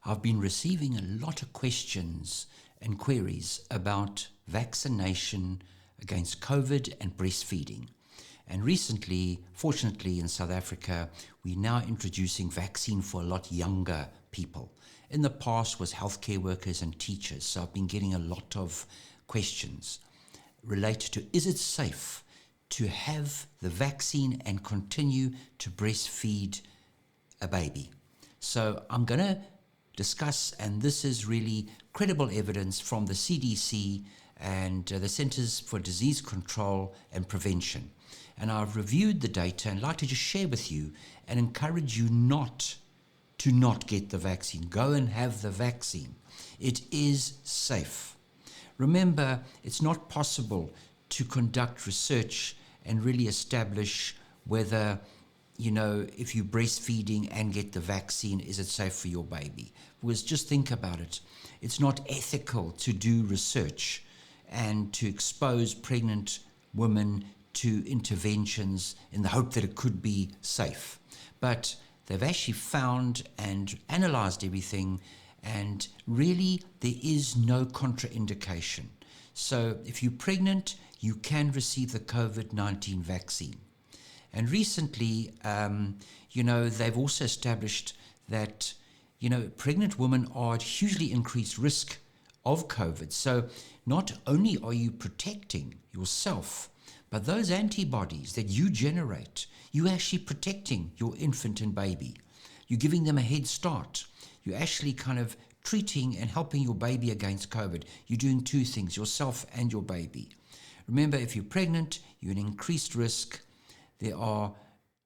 I've been receiving a lot of questions and queries about vaccination against COVID and breastfeeding. And recently, fortunately in South Africa, we're now introducing vaccine for a lot younger people. In the past was healthcare workers and teachers, so I've been getting a lot of questions related to, is it safe to have the vaccine and continue to breastfeed a baby? So I'm going to discuss, and this is really credible evidence from the CDC and the Centers for Disease Control and Prevention. And I've reviewed the data and like to just share with you and encourage you not get the vaccine. Go and have the vaccine. It is safe. Remember, it's not possible to conduct research and really establish whether, if you're breastfeeding and get the vaccine, is it safe for your baby? Because just think about it. It's not ethical to do research and to expose pregnant women to interventions in the hope that it could be safe. But they've actually found and analyzed everything, and really there is no contraindication. So if you're pregnant, you can receive the COVID-19 vaccine. And recently, they've also established that, pregnant women are at hugely increased risk of COVID. So not only are you protecting yourself, but those antibodies that you generate, you're actually protecting your infant and baby. You're giving them a head start. You're actually kind of treating and helping your baby against COVID. You're doing two things, yourself and your baby. Remember, if you're pregnant, you're at increased risk. There are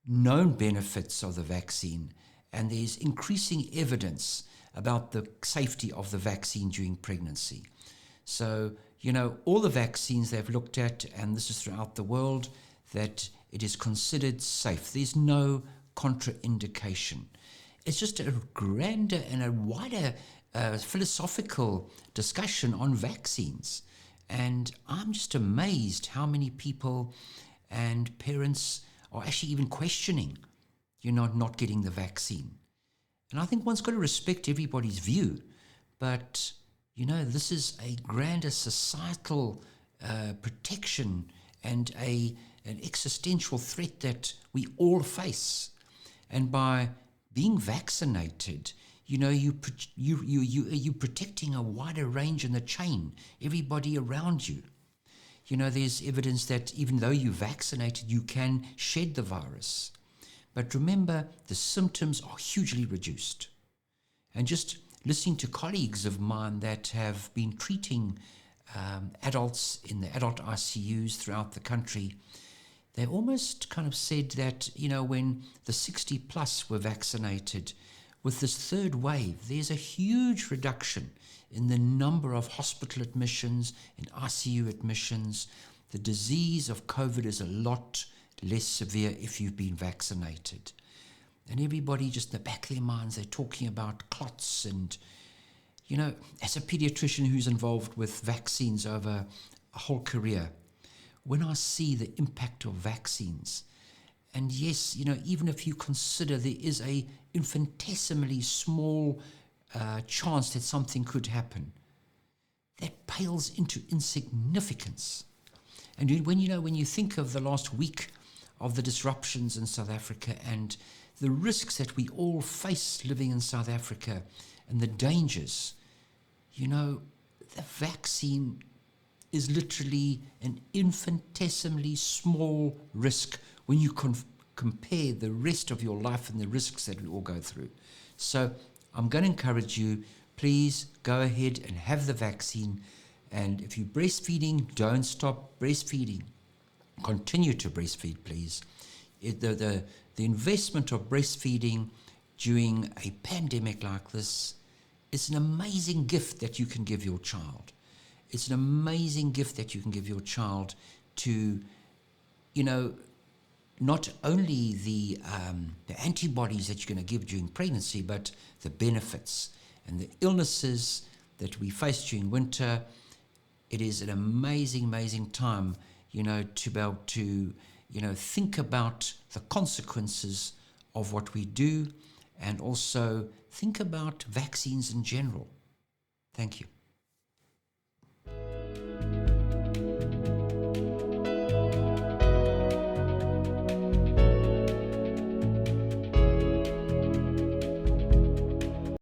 known benefits of the vaccine, and there's increasing evidence about the safety of the vaccine during pregnancy. So, all the vaccines they've looked at, and this is throughout the world, that it is considered safe. There's no contraindication. It's just a grander and a wider philosophical discussion on vaccines. And I'm just amazed how many people and parents are actually even questioning, not getting the vaccine. And I think one's got to respect everybody's view, but this is a grander societal protection and an existential threat that we all face. And by being vaccinated, you're protecting a wider range in the chain, everybody around you. There's evidence that even though you're vaccinated, you can shed the virus. But remember, the symptoms are hugely reduced. And just listening to colleagues of mine that have been treating adults in the adult ICUs throughout the country, they almost kind of said that, when the 60 plus were vaccinated, with this third wave, there's a huge reduction in the number of hospital admissions and ICU admissions. The disease of COVID is a lot less severe if you've been vaccinated. And everybody just in the back of their minds, they're talking about clots. And, as a pediatrician who's involved with vaccines over a whole career, when I see the impact of vaccines, and yes, even if you consider there is a infinitesimally small chance that something could happen, that pales into insignificance. And when you think of the last week of the disruptions in South Africa and the risks that we all face living in South Africa and the dangers, the vaccine is literally an infinitesimally small risk when you compare the rest of your life and the risks that we all go through. So I'm going to encourage you, please go ahead and have the vaccine. And if you're breastfeeding, don't stop breastfeeding. Continue to breastfeed, please. The investment of breastfeeding during a pandemic like this is an amazing gift that you can give your child. It's an amazing gift that you can give your child to, not only the antibodies that you're going to give during pregnancy, but the benefits and the illnesses that we face during winter. It is an amazing, amazing time, to be able to, think about the consequences of what we do and also think about vaccines in general. Thank you.